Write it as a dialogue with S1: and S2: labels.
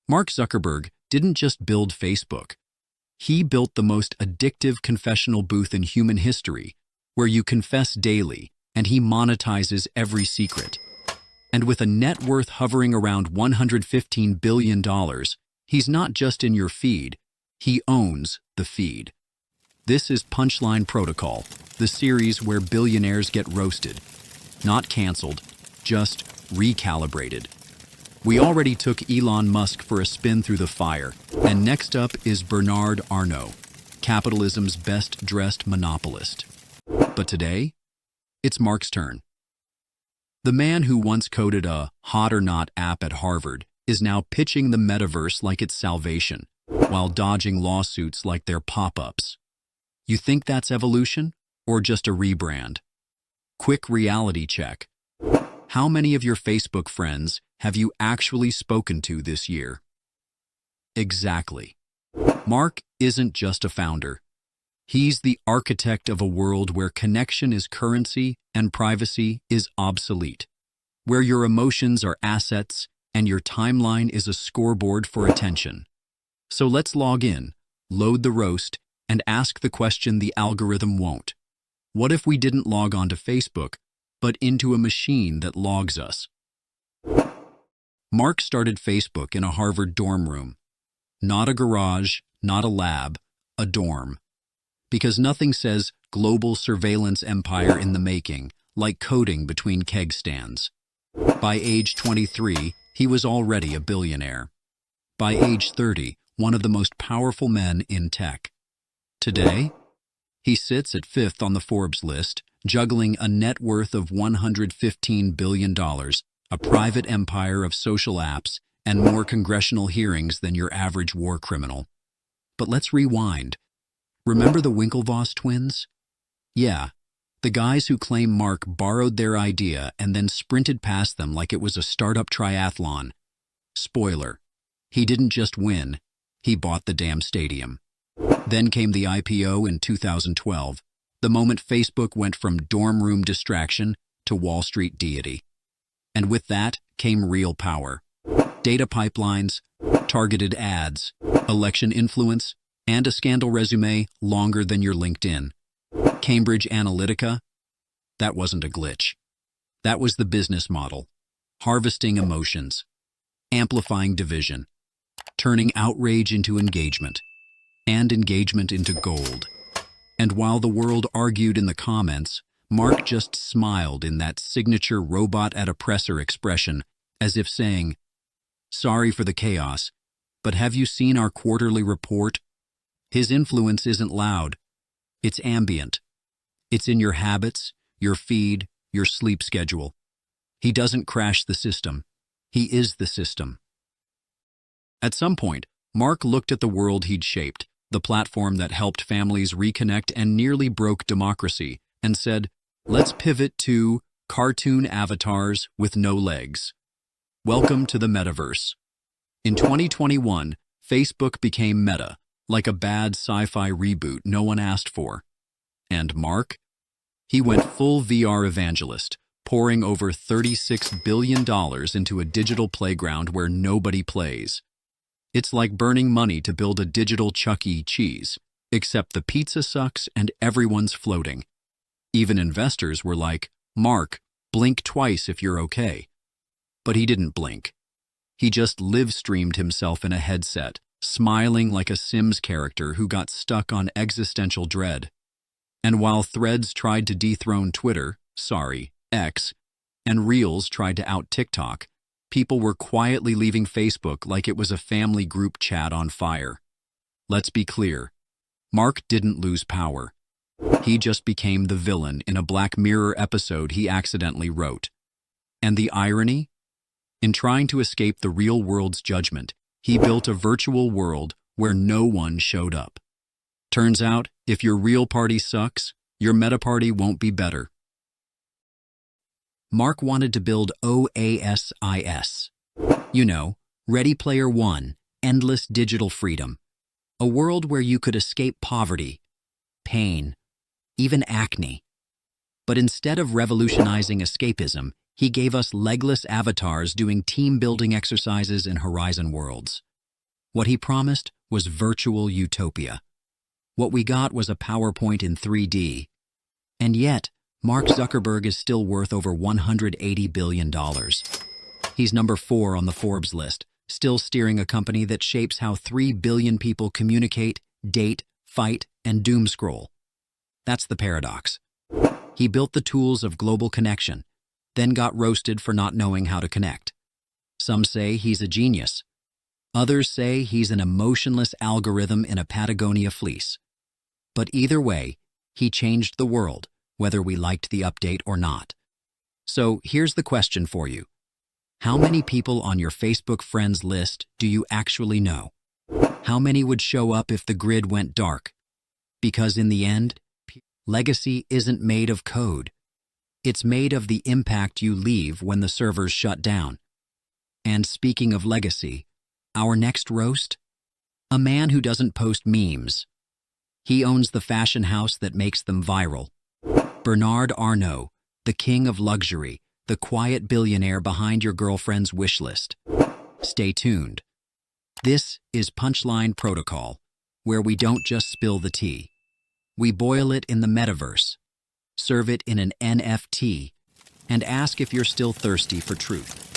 S1: Mark Zuckerberg didn't just build Facebook. He built the most addictive confessional booth in human history, where you confess daily, and he monetizes every secret. And with a net worth hovering around $115 billion, he's not just in your feed, he owns the feed. This is Punchline Protocol, the series where billionaires get roasted. Not canceled, just recalibrated. We already took Elon Musk for a spin through the fire, and next up is Bernard Arnault, capitalism's best-dressed monopolist. But today, it's Mark's turn. The man who once coded a hot or not app at Harvard is now pitching the Metaverse like it's salvation, while dodging lawsuits like they're pop-ups. You think that's evolution, or just a rebrand? Quick reality check. How many of your Facebook friends have you actually spoken to this year? Exactly. Mark isn't just a founder. He's the architect of a world where connection is currency and privacy is obsolete, where your emotions are assets and your timeline is a scoreboard for attention. So let's log in, load the roast, and ask the question the algorithm won't. What if we didn't log on to Facebook, but into a machine that logs us? Mark started Facebook in a Harvard dorm room. Not a garage, not a lab, a dorm. Because nothing says global surveillance empire in the making like coding between keg stands. By age 23, he was already a billionaire. By age 30, one of the most powerful men in tech. Today, he sits at 5th on the Forbes list, juggling a net worth of $115 billion, a private empire of social apps, and more congressional hearings than your average war criminal. But let's rewind. Remember the Winklevoss twins? Yeah, the guys who claim Mark borrowed their idea and then sprinted past them like it was a startup triathlon. Spoiler, he didn't just win, he bought the damn stadium. Then came the IPO in 2012, the moment Facebook went from dorm room distraction to Wall Street deity. And with that came real power. Data pipelines, targeted ads, election influence, and a scandal resume longer than your LinkedIn. Cambridge Analytica? That wasn't a glitch. That was the business model. Harvesting emotions, amplifying division, turning outrage into engagement, and engagement into gold. And while the world argued in the comments, Mark just smiled in that signature robot at oppressor expression, as if saying, "Sorry for the chaos, but have you seen our quarterly report?" His influence isn't loud. It's ambient. It's in your habits, your feed, your sleep schedule. He doesn't crash the system. He is the system. At some point, Mark looked at the world he'd shaped, the platform that helped families reconnect and nearly broke democracy, and said, let's pivot to cartoon avatars with no legs. Welcome to the Metaverse. In 2021, Facebook became Meta, like a bad sci-fi reboot no one asked for. And Mark? He went full VR evangelist, pouring over $36 billion into a digital playground where nobody plays. It's like burning money to build a digital Chuck E. Cheese, except the pizza sucks and everyone's floating. Even investors were like, Mark, blink twice if you're okay. But he didn't blink. He just live-streamed himself in a headset, smiling like a Sims character who got stuck on existential dread. And while Threads tried to dethrone Twitter, X, and Reels tried to out TikTok, people were quietly leaving Facebook like it was a family group chat on fire. Let's be clear, Mark didn't lose power. He just became the villain in a Black Mirror episode he accidentally wrote. And the irony? In trying to escape the real world's judgment, he built a virtual world where no one showed up. Turns out, if your real party sucks, your meta party won't be better. Mark wanted to build OASIS. You know, Ready Player One, endless digital freedom. A world where you could escape poverty, pain, even acne. But instead of revolutionizing escapism, he gave us legless avatars doing team-building exercises in Horizon worlds. What he promised was virtual utopia. What we got was a PowerPoint in 3D. And yet, Mark Zuckerberg is still worth over $180 billion. He's number 4 on the Forbes list, still steering a company that shapes how 3 billion people communicate, date, fight, and doom scroll. That's the paradox. He built the tools of global connection, then got roasted for not knowing how to connect. Some say he's a genius. Others say he's an emotionless algorithm in a Patagonia fleece. But either way, he changed the world, whether we liked the update or not. So here's the question for you. How many people on your Facebook friends list do you actually know? How many would show up if the grid went dark? Because in the end, legacy isn't made of code. It's made of the impact you leave when the servers shut down. And speaking of legacy, our next roast? A man who doesn't post memes. He owns the fashion house that makes them viral. Bernard Arnault, the king of luxury, the quiet billionaire behind your girlfriend's wish list. Stay tuned. This is Punchline Protocol, where we don't just spill the tea. We boil it in the Metaverse, serve it in an NFT, and ask if you're still thirsty for truth.